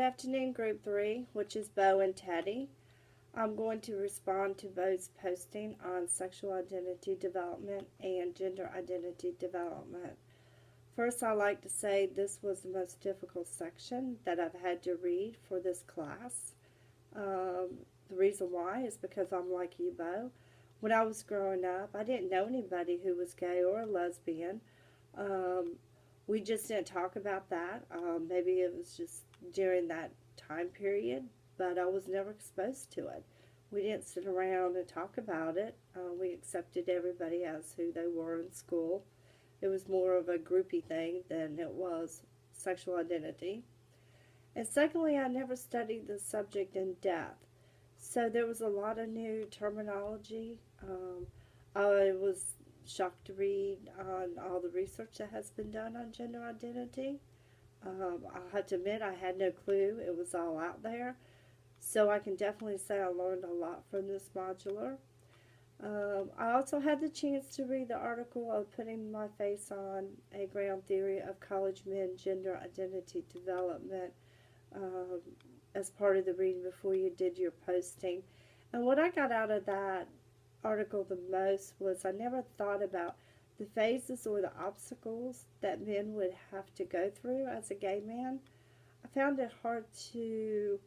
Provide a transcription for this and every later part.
afternoon, Group 3, which is Bo and Teddy. I'm going to respond to Bo's posting on sexual identity development and gender identity development. First, I'd like to say this was the most difficult section that I've had to read for this class. The reason why is because I'm like you, Bo. When I was growing up, I didn't know anybody who was gay or a lesbian. We just didn't talk about that. Maybe it was just during that time period, but I was never exposed to it. We didn't sit around and talk about it. We accepted everybody as who they were in school. It was more of a groupie thing than it was sexual identity. And secondly, I never studied the subject in depth. So there was a lot of new terminology. I was shocked to read on all the research that has been done on gender identity. I have to admit I had no clue. It was all out there. So I can definitely say I learned a lot from this modular. I also had the chance to read the article of Putting My Face on a Ground Theory of College Men Gender Identity Development as part of the reading before you did your posting. And what I got out of that article the most was I never thought about the phases or the obstacles that men would have to go through as a gay man. I found it hard to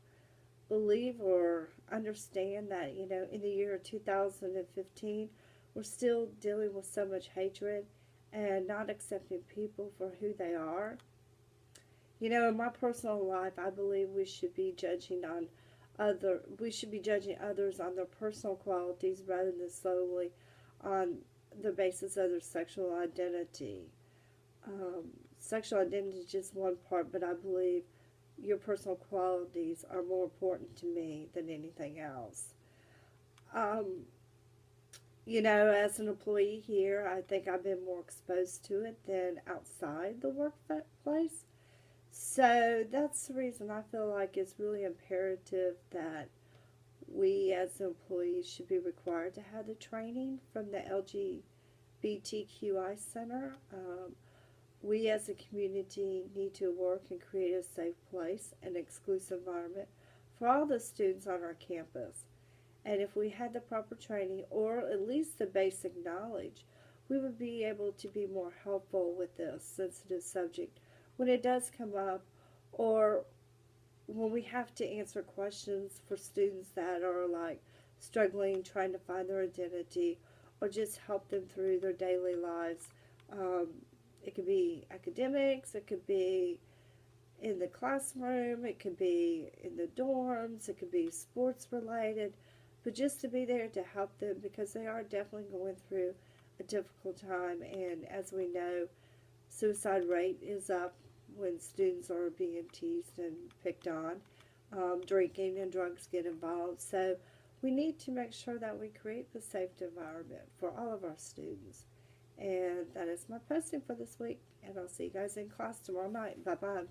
believe or understand that, in the year 2015, we're still dealing with so much hatred and not accepting people for who they are. In my personal life, I believe we should be judging others on their personal qualities rather than solely on the basis of their sexual identity. Sexual identity is just one part, but I believe your personal qualities are more important to me than anything else. As an employee here, I think I've been more exposed to it than outside the workplace. So that's the reason I feel like it's really imperative that we as employees should be required to have the training from the LGBTQI Center. We as a community need to work and create a safe place, an exclusive environment for all the students on our campus. And if we had the proper training, or at least the basic knowledge, we would be able to be more helpful with this sensitive subject when it does come up, or when we have to answer questions for students that are like struggling, trying to find their identity, or just help them through their daily lives. It could be academics, it could be in the classroom, it could be in the dorms, it could be sports related, but just to be there to help them because they are definitely going through a difficult time. And as we know, suicide rate is up when students are being teased and picked on. Drinking and drugs get involved. So we need to make sure that we create the safe environment for all of our students. And that is my posting for this week. And I'll see you guys in class tomorrow night. Bye-bye.